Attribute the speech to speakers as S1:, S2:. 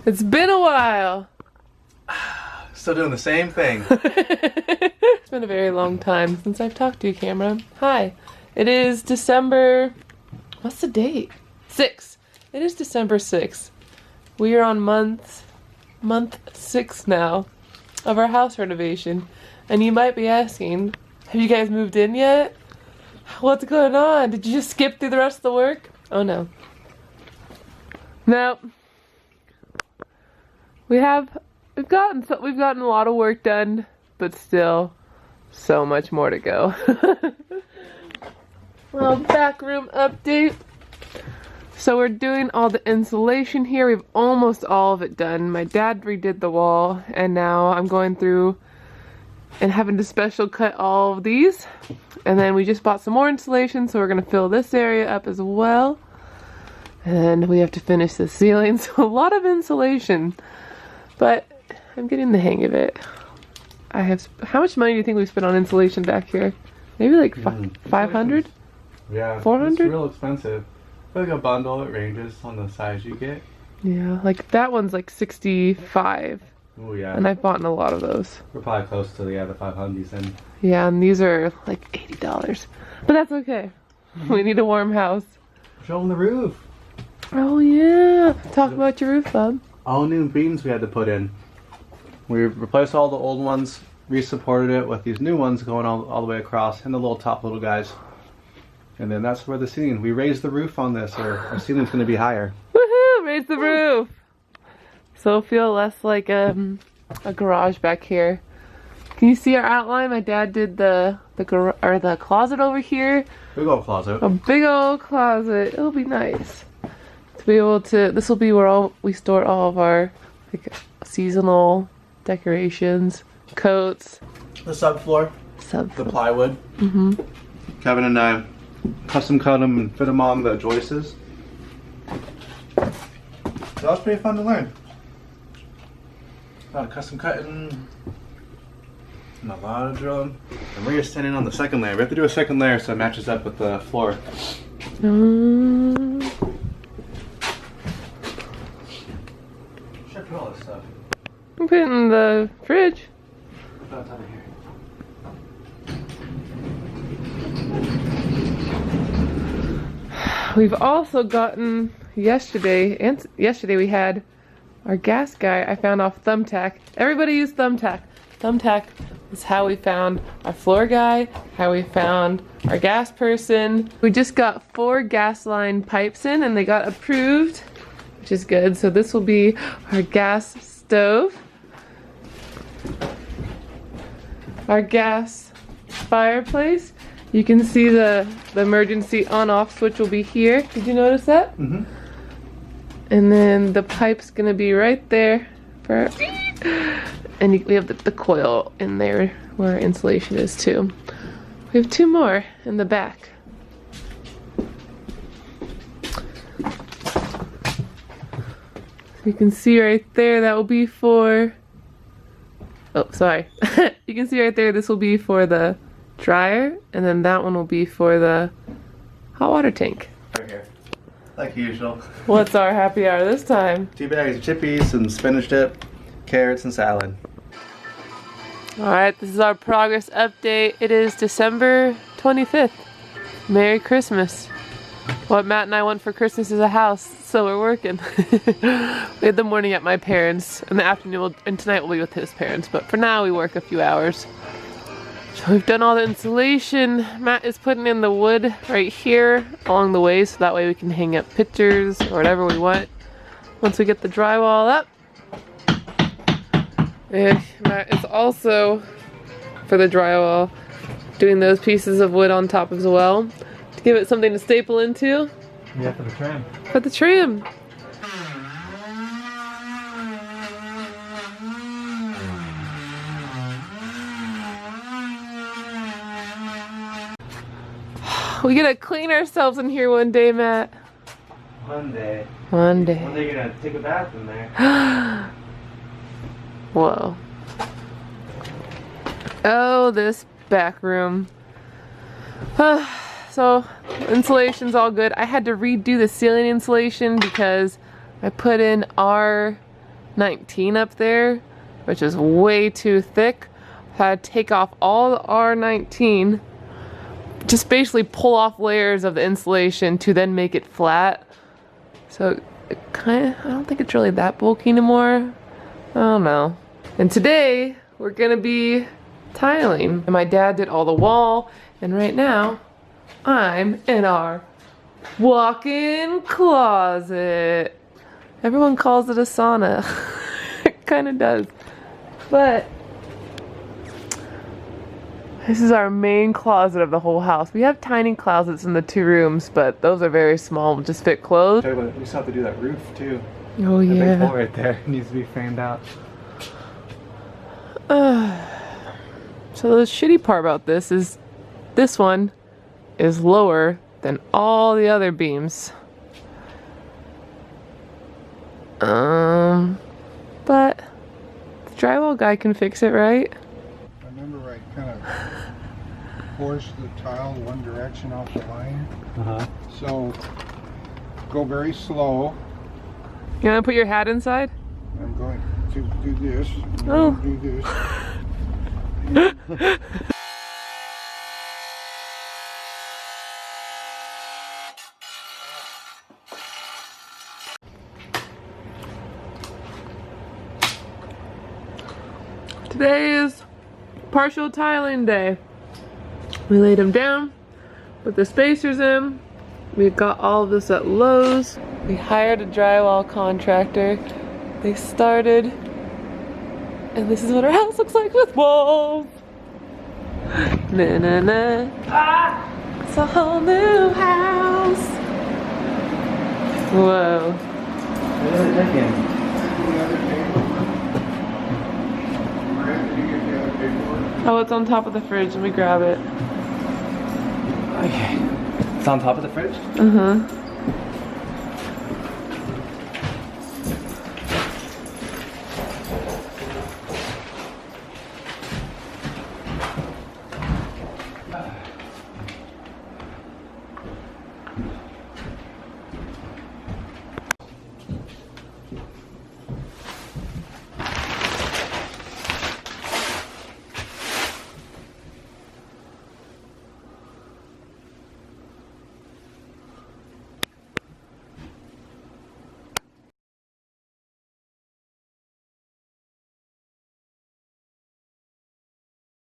S1: It's been a while.
S2: Still doing the same thing.
S1: It's been a very long time since I've talked to you, camera. Hi. It is December... What's the date? 6. It is December 6th. We are on month 6 now of our house renovation. And you might be asking, have you guys moved in yet? What's going on? Did you just skip through the rest of the work? Oh no. No. We've gotten a lot of work done, but still so much more to go. Well, back room update. So we're doing all the insulation here. We've almost all of it done. My dad redid the wall, and now I'm going through and having to special cut all of these. And then we just bought some more insulation, so we're gonna fill this area up as well. And we have to finish the ceiling, so a lot of insulation. But I'm getting the hang of it. How much money do you think we've spent on insulation back here? Maybe like 500?
S2: Yeah,
S1: 400?
S2: It's real expensive. For like a bundle, it ranges on the size you get.
S1: Yeah, like that one's like 65.
S2: Oh yeah.
S1: And I've bought a lot of those.
S2: We're probably close to the 500s then.
S1: Yeah, and these are like $80. But that's okay. We need a warm house.
S2: Show them the roof.
S1: Oh yeah. Talk about your roof, Bob.
S2: All new beams we had to put in. We replaced all the old ones, re-supported it with these new ones going all the way across, and the little guys. And then that's where the ceiling, we raised the roof on this, or our ceiling's going to be higher.
S1: Woohoo! Raise the roof! So it'll feel less like a garage back here. Can you see our outline? My dad did the closet over here.
S2: Big old closet.
S1: A big old closet. It'll be nice to be able to. This will be where we store all of our like seasonal decorations, coats.
S2: The subfloor. The plywood.
S1: Mm-hmm.
S2: Kevin and I custom cut them and fit them on the joists. That was pretty fun to learn. A lot of custom cutting and a lot of drilling. And we're just standing on the second layer. We have to do a second layer so it matches up with the floor. Should I put all this stuff?
S1: I'm putting it in the fridge.
S2: Oh, it's over here.
S1: We've also gotten yesterday we had our gas guy I found off Thumbtack. Everybody use Thumbtack. Thumbtack is how we found our floor guy, how we found our gas person. We just got 4 gas line pipes in and they got approved, which is good. So this will be our gas stove, our gas fireplace. You can see the emergency on-off switch will be here. Did you notice that?
S2: Mm-hmm.
S1: And then the pipe's gonna be right there. And we have the coil in there where our insulation is too. We have 2 more in the back. You can see right there, that will be for... Oh, sorry. You can see right there, this will be for the dryer, and then that one will be for the hot water tank.
S2: Right here. Like usual.
S1: What's our happy hour this time?
S2: 2 bags of chippies and spinach dip, carrots and salad.
S1: Alright, this is our progress update. It is December 25th. Merry Christmas. What Matt and I want for Christmas is a house, so we're working. We had the morning at my parents', and the afternoon, and tonight we'll be with his parents, but for now we work a few hours. So we've done all the insulation. Matt is putting in the wood right here along the way, so that way we can hang up pictures or whatever we want once we get the drywall up. And Matt is also, for the drywall, doing those pieces of wood on top as well to give it something to staple into.
S2: Yeah, for the trim.
S1: For the trim. We gotta clean ourselves in here one day, Matt.
S2: One day.
S1: One day.
S2: One day you're gonna take a bath in there.
S1: Whoa. Oh, this back room. So, insulation's all good. I had to redo the ceiling insulation because I put in our R19 up there, which is way too thick. Had to take off all the R19, just basically pull off layers of the insulation to then make it flat. So it I don't think it's really that bulky anymore. I don't know. And today we're gonna be tiling. And my dad did all the wall, and right now I'm in our walk-in closet. Everyone calls it a sauna. It kind of does. But this is our main closet of the whole house. We have tiny closets in the 2 rooms, but those are very small, just fit clothes.
S2: We still have to do that roof too.
S1: Oh
S2: The
S1: yeah.
S2: big hole right there needs to be framed out.
S1: So the shitty part about this is this one is lower than all the other beams. But the drywall guy can fix it, right?
S3: I remember I kind of forced the tile one direction off the line. So go very slow.
S1: You wanna put your hat inside?
S3: I'm going to do this. And
S1: Oh.
S3: do this.
S1: Today is partial tiling day. We laid them down, put the spacers in. We got all of this at Lowe's. We hired a drywall contractor. They started, and this is what our house looks like with walls. Na na na. Ah! It's a whole new house. Whoa.
S2: What is it thinking?
S3: The other table. Brad, did you get the other paperwork?
S1: Oh, it's on top of the fridge. Let me grab it.
S2: Okay. It's on top of the fridge?
S1: Uh-huh.